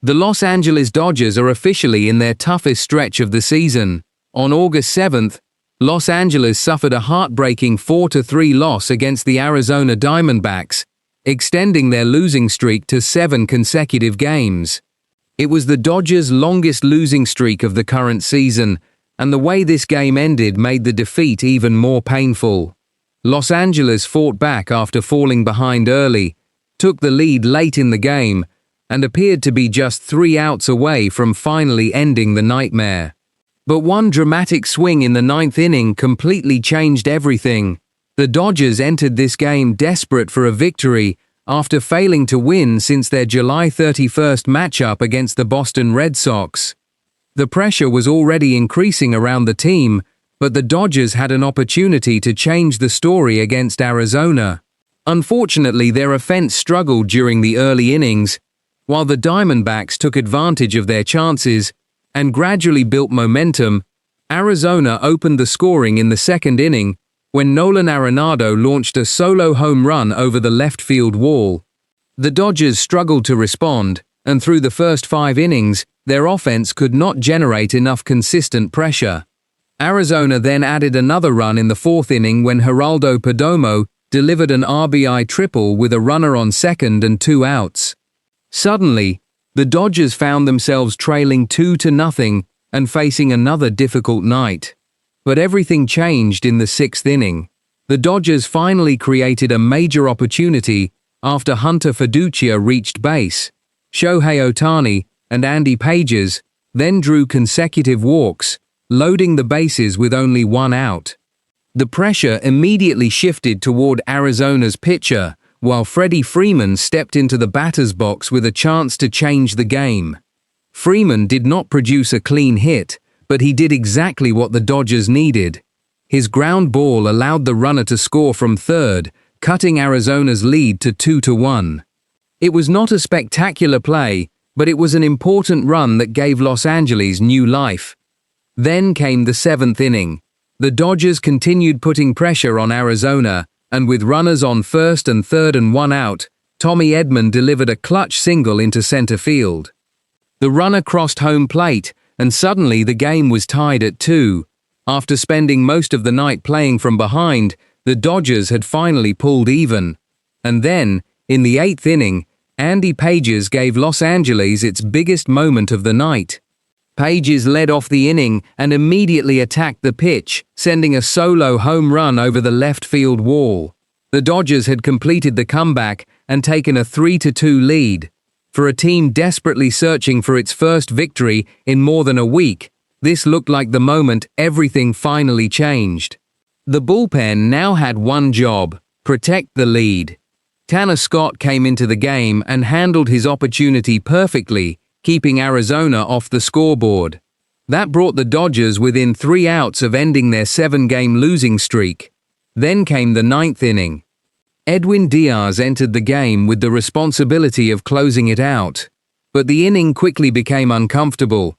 The Los Angeles Dodgers are officially in their toughest stretch of the season. On August 7th, Los Angeles suffered a heartbreaking 4-3 loss against the Arizona Diamondbacks, extending their losing streak to 7 consecutive games. It was the Dodgers' longest losing streak of the current season, and the way this game ended made the defeat even more painful. Los Angeles fought back after falling behind early, took the lead late in the game, and appeared to be just 3 outs away from finally ending the nightmare. But one dramatic swing in the 9th inning completely changed everything. The Dodgers entered this game desperate for a victory after failing to win since their July 31st matchup against the Boston Red Sox. The pressure was already increasing around the team, but the Dodgers had an opportunity to change the story against Arizona. Unfortunately, their offense struggled during the early innings, while the Diamondbacks took advantage of their chances and gradually built momentum. Arizona opened the scoring in the 2nd inning when Nolan Arenado launched a solo home run over the left field wall. The Dodgers struggled to respond, and through the first 5 innings, their offense could not generate enough consistent pressure. Arizona then added another run in the 4th inning when Geraldo Perdomo delivered an RBI triple with a runner on second and 2 outs. Suddenly, the Dodgers found themselves trailing 2-0 and facing another difficult night. But everything changed in the 6th inning. The Dodgers finally created a major opportunity after Hunter Fiducia reached base. Shohei Ohtani and Andy Pages then drew consecutive walks, loading the bases with only 1 out. The pressure immediately shifted toward Arizona's pitcher, while Freddie Freeman stepped into the batter's box with a chance to change the game. Freeman did not produce a clean hit, but he did exactly what the Dodgers needed. His ground ball allowed the runner to score from third, cutting Arizona's lead to 2-1. It was not a spectacular play, but it was an important run that gave Los Angeles new life. Then came the 7th inning. The Dodgers continued putting pressure on Arizona, and with runners on first and third and 1 out, Tommy Edman delivered a clutch single into center field. The runner crossed home plate, and suddenly the game was tied at 2. After spending most of the night playing from behind, the Dodgers had finally pulled even. And then, in the 8th inning, Andy Pages gave Los Angeles its biggest moment of the night. Pages led off the inning and immediately attacked the pitch, sending a solo home run over the left field wall. The Dodgers had completed the comeback and taken a 3-2 lead. For a team desperately searching for its first victory in more than a week, this looked like the moment everything finally changed. The bullpen now had one job: protect the lead. Tanner Scott came into the game and handled his opportunity perfectly, keeping Arizona off the scoreboard. That brought the Dodgers within 3 outs of ending their 7-game losing streak. Then came the 9th inning. Edwin Diaz entered the game with the responsibility of closing it out. But the inning quickly became uncomfortable.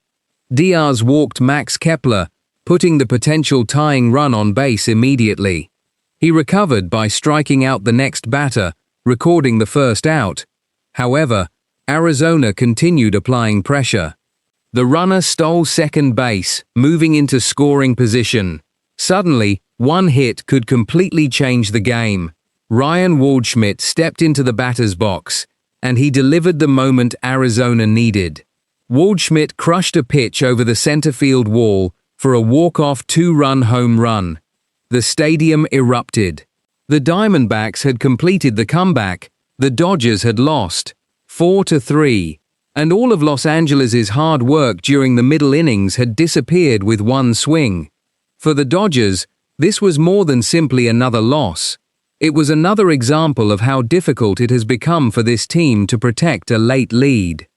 Diaz walked Max Kepler, putting the potential tying run on base immediately. He recovered by striking out the next batter, recording the first out. However, Arizona continued applying pressure. The runner stole second base, moving into scoring position. Suddenly, one hit could completely change the game. Ryan Waldschmidt stepped into the batter's box, and he delivered the moment Arizona needed. Waldschmidt crushed a pitch over the center field wall for a walk-off 2-run home run. The stadium erupted. The Diamondbacks had completed the comeback. The Dodgers had lost 4-3, and all of Los Angeles's hard work during the middle innings had disappeared with one swing. For the Dodgers, this was more than simply another loss. It was another example of how difficult it has become for this team to protect a late lead.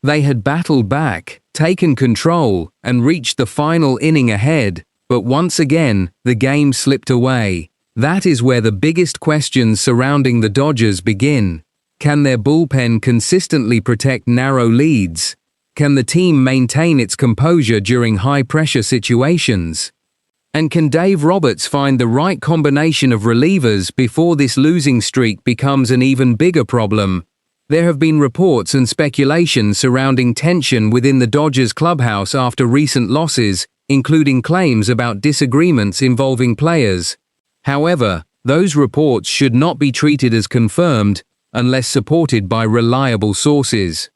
They had battled back, taken control, and reached the final inning ahead, but once again, the game slipped away. That is where the biggest questions surrounding the Dodgers begin. Can their bullpen consistently protect narrow leads? Can the team maintain its composure during high-pressure situations? And can Dave Roberts find the right combination of relievers before this losing streak becomes an even bigger problem? There have been reports and speculation surrounding tension within the Dodgers clubhouse after recent losses, including claims about disagreements involving players. However, those reports should not be treated as confirmed unless supported by reliable sources.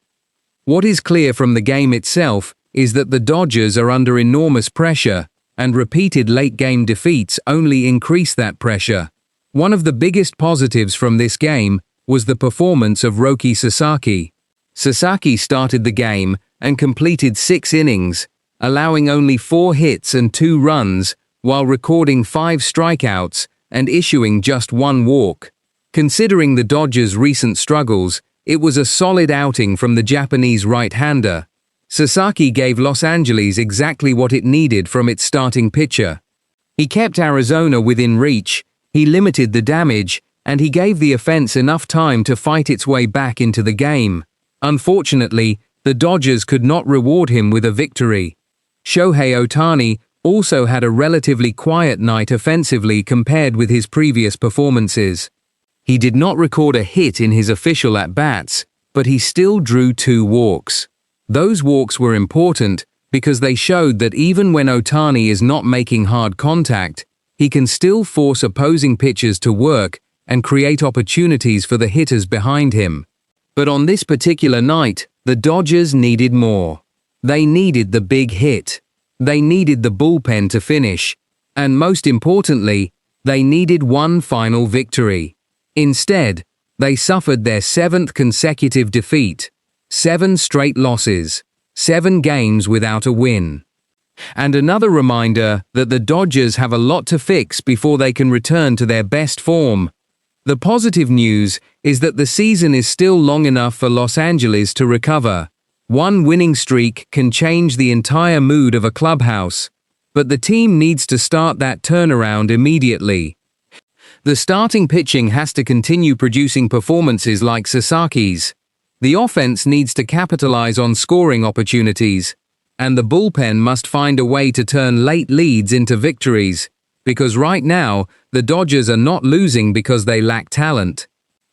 What is clear from the game itself is that the Dodgers are under enormous pressure, and repeated late-game defeats only increase that pressure. One of the biggest positives from this game was the performance of Roki Sasaki. Sasaki started the game and completed 6 innings, allowing only 4 hits and 2 runs, while recording 5 strikeouts and issuing just 1 walk. Considering the Dodgers' recent struggles, it was a solid outing from the Japanese right-hander. Sasaki gave Los Angeles exactly what it needed from its starting pitcher. He kept Arizona within reach, he limited the damage, and he gave the offense enough time to fight its way back into the game. Unfortunately, the Dodgers could not reward him with a victory. Shohei Ohtani also had a relatively quiet night offensively compared with his previous performances. He did not record a hit in his official at-bats, but he still drew 2 walks. Those walks were important because they showed that even when Ohtani is not making hard contact, he can still force opposing pitchers to work and create opportunities for the hitters behind him. But on this particular night, the Dodgers needed more. They needed the big hit. They needed the bullpen to finish. And most importantly, they needed one final victory. Instead, they suffered their 7th consecutive defeat. 7 straight losses, 7 games without a win. And another reminder that the Dodgers have a lot to fix before they can return to their best form. The positive news is that the season is still long enough for Los Angeles to recover. One winning streak can change the entire mood of a clubhouse, but the team needs to start that turnaround immediately. The starting pitching has to continue producing performances like Sasaki's. The offense needs to capitalize on scoring opportunities, and the bullpen must find a way to turn late leads into victories, because right now, the Dodgers are not losing because they lack talent.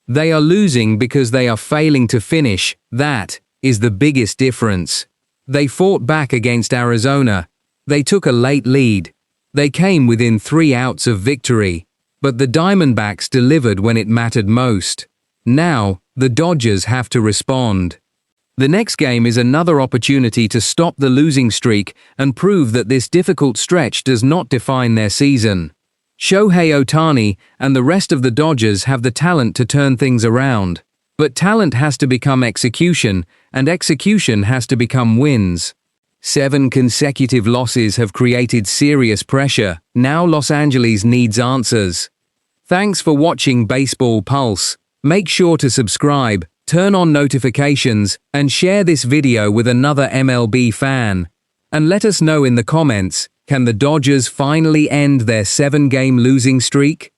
They are losing because they are failing to finish. That is the biggest difference. They fought back against Arizona. They took a late lead. They came within 3 outs of victory, but the Diamondbacks delivered when it mattered most. Now, the Dodgers have to respond. The next game is another opportunity to stop the losing streak and prove that this difficult stretch does not define their season. Shohei Ohtani and the rest of the Dodgers have the talent to turn things around. But talent has to become execution, and execution has to become wins. 7 consecutive losses have created serious pressure. Now Los Angeles needs answers. Thanks for watching Baseball Pulse. Make sure to subscribe, turn on notifications, and share this video with another MLB fan. And let us know in the comments, can the Dodgers finally end their 7-game losing streak?